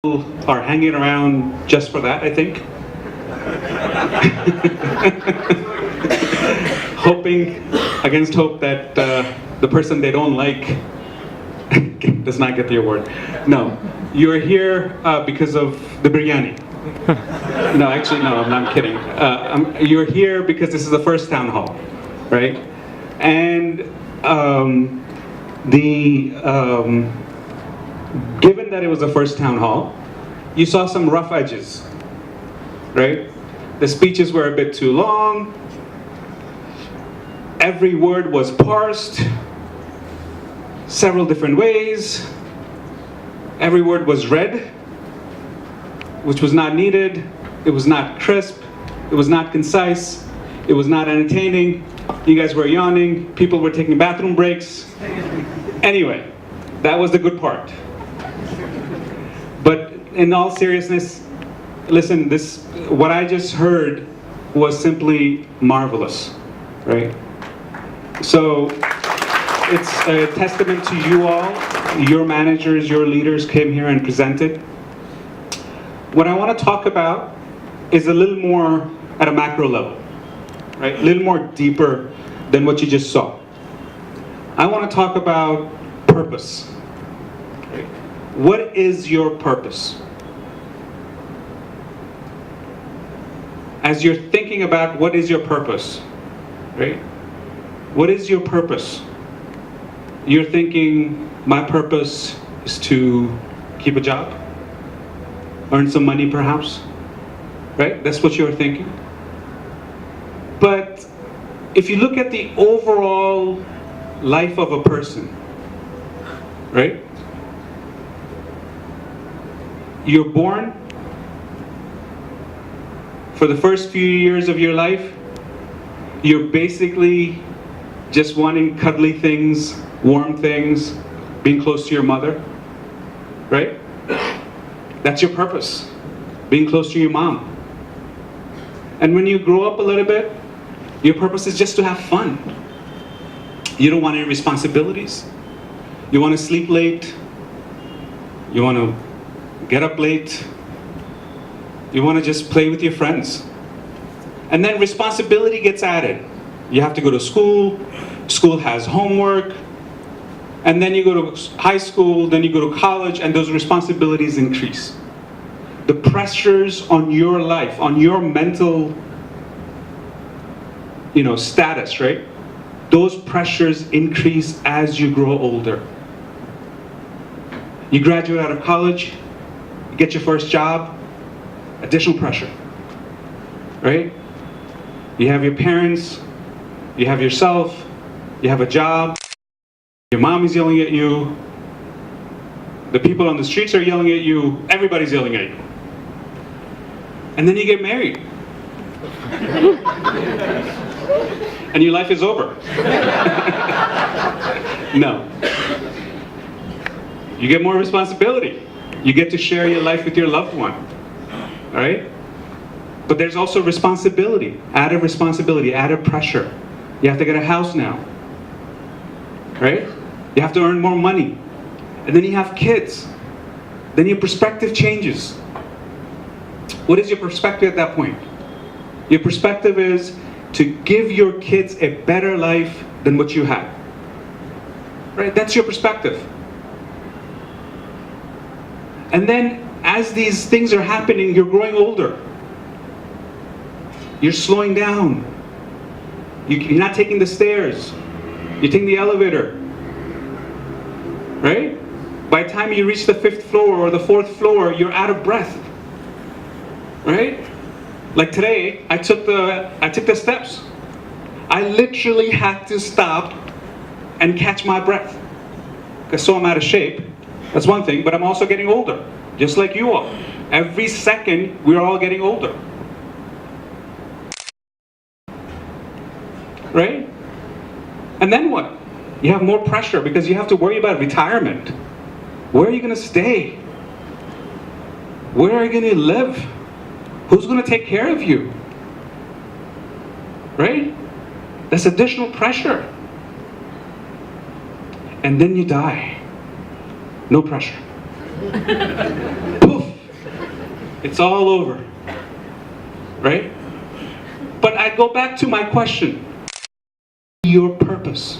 are hanging around just for that, I think. Hoping against hope that the person they don't like does not get the award. No, you're here because of the biryani. No, actually, no, I'm kidding. You're here because this is the first town hall, right? And given that it was the first town hall, you saw some rough edges, right? The speeches were a bit too long. Every word was parsed several different ways. Every word was read, which was not needed. It was not crisp. It was not concise. It was not entertaining. You guys were yawning. People were taking bathroom breaks. Anyway, that was the good part. But in all seriousness, listen, what I just heard was simply marvelous, right? So it's a testament to you all. Your managers, your leaders came here and presented. What I want to talk about is a little more at a macro level, right? A little more deeper than what you just saw. I want to talk about purpose. Right? What is your purpose? As you're thinking about what is your purpose, right? What is your purpose? You're thinking, my purpose is to keep a job, earn some money perhaps, right? That's what you're thinking. But if you look at the overall life of a person, right? You're born. For the first few years of your life, you're basically just wanting cuddly things, warm things, being close to your mother, right? That's your purpose, being close to your mom. And when you grow up a little bit, your purpose is just to have fun. You don't want any responsibilities. You want to sleep late. You want to get up late. You want to just play with your friends. And then responsibility gets added. You have to go to school. School has homework. And then you go to high school, then you go to college, and those responsibilities increase. The pressures on your life, on your mental, status, right? Those pressures increase as you grow older. You graduate out of college, you get your first job, additional pressure, right? You have your parents, you have yourself, you have a job, your mom is yelling at you, the people on the streets are yelling at you, everybody's yelling at you. And then you get married. And your life is over. No. You get more responsibility. You get to share your life with your loved one. All right? But there's also responsibility, added pressure. You have to get a house now. Right? You have to earn more money. And then you have kids. Then your perspective changes. What is your perspective at that point? Your perspective is to give your kids a better life than what you had. Right? That's your perspective. And then as these things are happening, you're growing older. You're slowing down. You're not taking the stairs. You're taking the elevator. Right? By the time you reach the 5th floor or the 4th floor, you're out of breath. Right? Like today, I took the steps. I literally had to stop and catch my breath. Because so I'm out of shape. That's one thing, but I'm also getting older. Just like you all. Every second, we're all getting older. Right? And then what? You have more pressure because you have to worry about retirement. Where are you going to stay? Where are you going to live? Who's going to take care of you? Right? That's additional pressure. And then you die. No pressure. Poof. It's all over, right? But I go back to my question. Your purpose.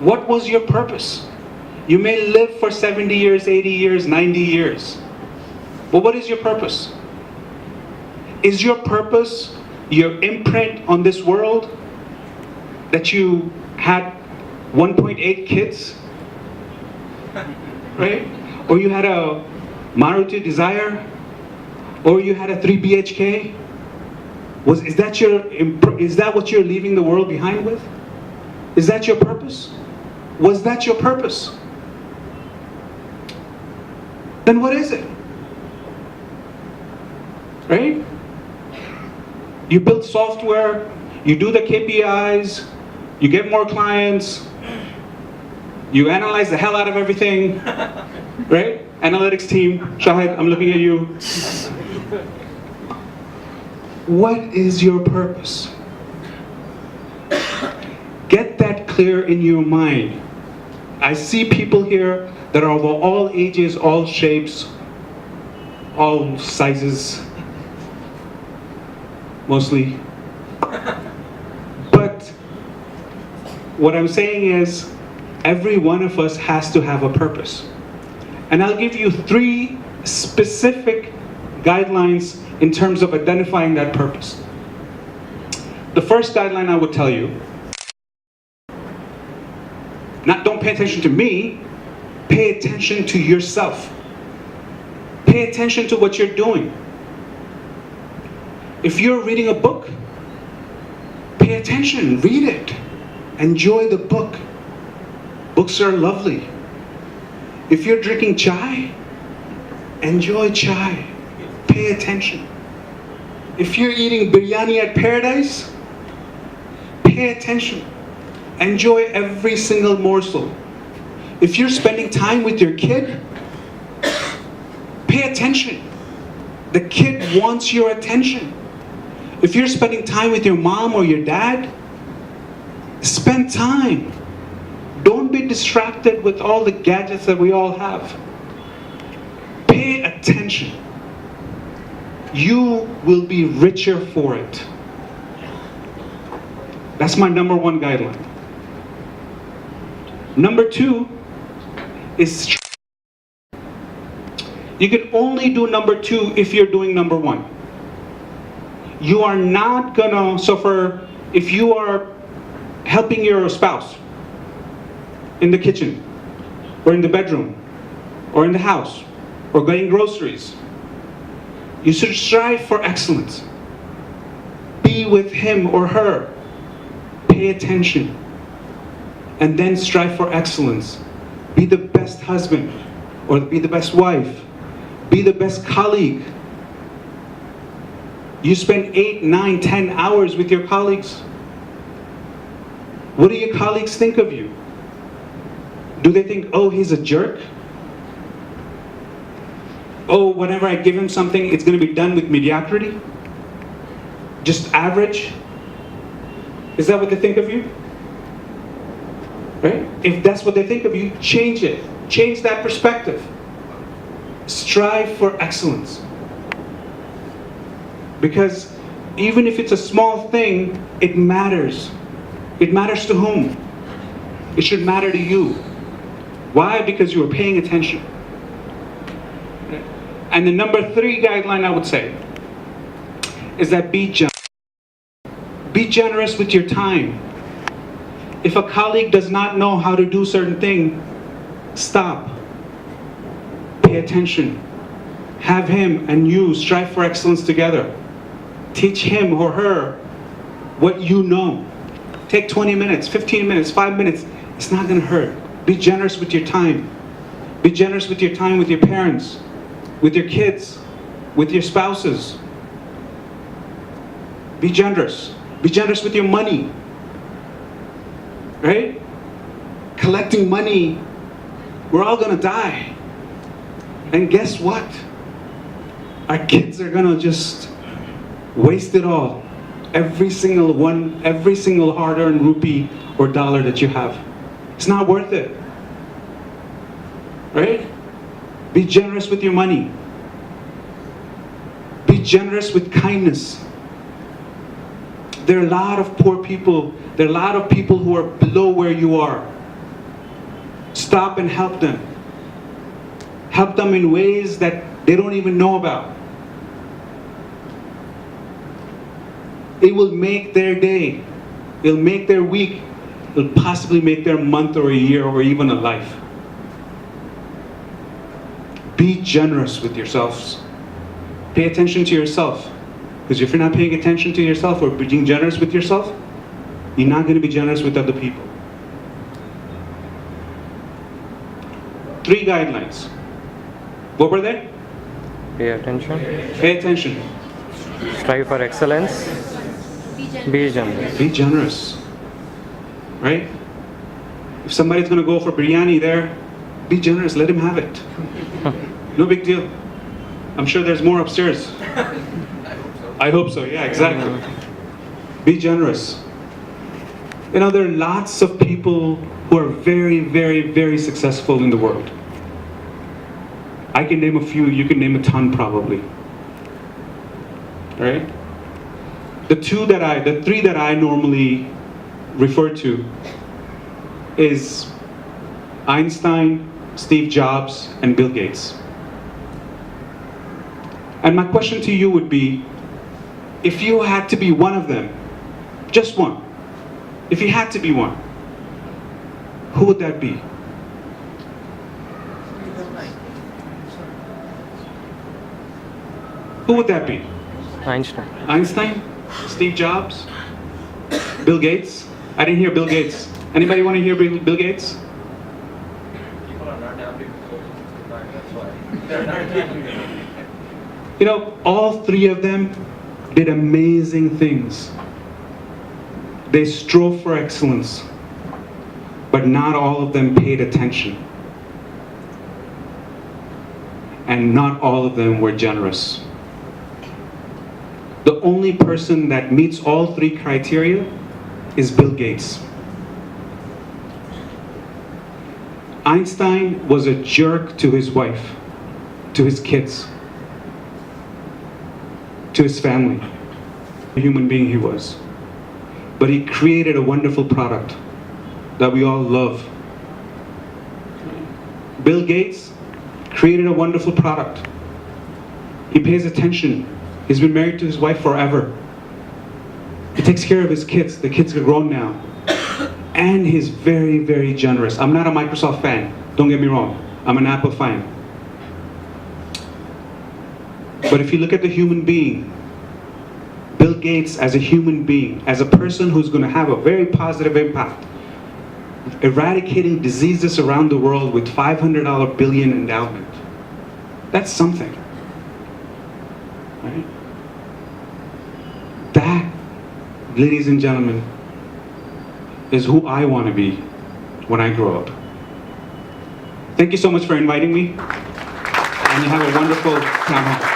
What was your purpose? You may live for 70 years, 80 years, 90 years. But what is your purpose? Is your purpose your imprint on this world? That you had 1.8 kids? Right? Or you had a Maruti Desire? Or you had a 3 BHK? Is that what you're leaving the world behind with? Is that your purpose? Was that your purpose? Then what is it? Right? You build software, you do the KPIs, you get more clients, you analyze the hell out of everything, right? Analytics team, Shahid, I'm looking at you. What is your purpose? Get that clear in your mind. I see people here that are of all ages, all shapes, all sizes, mostly. But what I'm saying is, every one of us has to have a purpose. And I'll give you 3 specific guidelines in terms of identifying that purpose. The first guideline I would tell you, don't pay attention to me, pay attention to yourself. Pay attention to what you're doing. If you're reading a book, pay attention, read it. Enjoy the book. Books are lovely. If you're drinking chai, enjoy chai. Pay attention. If you're eating biryani at Paradise, pay attention. Enjoy every single morsel. If you're spending time with your kid, pay attention. The kid wants your attention. If you're spending time with your mom or your dad, spend time. Don't be distracted with all the gadgets that we all have. Pay attention. You will be richer for it. That's my number 1 guideline. Number 2 is you can only do number 2 if you're doing number 1. You are not gonna suffer if you are helping your spouse in the kitchen, or in the bedroom, or in the house, or getting groceries. You should strive for excellence. Be with him or her. Pay attention. And then strive for excellence. Be the best husband, or be the best wife. Be the best colleague. You spend 8, 9, 10 hours with your colleagues. What do your colleagues think of you? Do they think, oh, he's a jerk? Oh, whenever I give him something, it's going to be done with mediocrity? Just average? Is that what they think of you? Right? If that's what they think of you, change it. Change that perspective. Strive for excellence. Because even if it's a small thing, it matters. It matters to whom? It should matter to you. Why? Because you are paying attention. And the number 3 guideline I would say is that be generous. Be generous with your time. If a colleague does not know how to do certain thing, stop. Pay attention. Have him and you strive for excellence together. Teach him or her what you know. Take 20 minutes, 15 minutes, 5 minutes. It's not going to hurt. Be generous with your time. Be generous with your time with your parents, with your kids, with your spouses. Be generous. Be generous with your money. Right? Collecting money. We're all going to die. And guess what? Our kids are going to just waste it all. Every single one, every single hard-earned rupee or dollar that you have. It's not worth it. Right? Be generous with your money. Be generous with kindness. There are a lot of poor people. There are a lot of people who are below where you are. Stop and help them. Help them in ways that they don't even know about. It will make their day. It'll make their week. It'll possibly make their month or a year or even a life. Be generous with yourselves. Pay attention to yourself. Because if you're not paying attention to yourself or being generous with yourself, you're not going to be generous with other people. 3 guidelines. What were they? Pay attention. Pay attention. Strive for excellence. Be generous. Be generous. Right? If somebody's going to go for biryani there, be generous. Let him have it. No big deal. I'm sure there's more upstairs. I hope so. Yeah, exactly. Be generous. You know, there are lots of people who are very, very, very successful in the world. I can name a few, you can name a ton probably. All right? The 3 that I normally refer to is Einstein, Steve Jobs, and Bill Gates. And my question to you would be, if you had to be one of them, just one, if you had to be one, who would that be? Who would that be? Einstein. Einstein? Steve Jobs? Bill Gates? I didn't hear Bill Gates. Anybody want to hear Bill Gates? People are not happy with that's why. They're not happy. You know, all 3 of them did amazing things. They strove for excellence, but not all of them paid attention. And not all of them were generous. The only person that meets all 3 criteria is Bill Gates. Einstein was a jerk to his wife, to his kids, to his family. The human being he was. But he created a wonderful product that we all love. Bill Gates created a wonderful product. He pays attention. He's been married to his wife forever. He takes care of his kids. The kids are grown now. And he's very, very generous. I'm not a Microsoft fan. Don't get me wrong. I'm an Apple fan. But if you look at the human being, Bill Gates as a human being, as a person who's going to have a very positive impact, eradicating diseases around the world with $500 billion endowment, that's something. Right? That, ladies and gentlemen, is who I want to be when I grow up. Thank you so much for inviting me, and you have a wonderful town hall.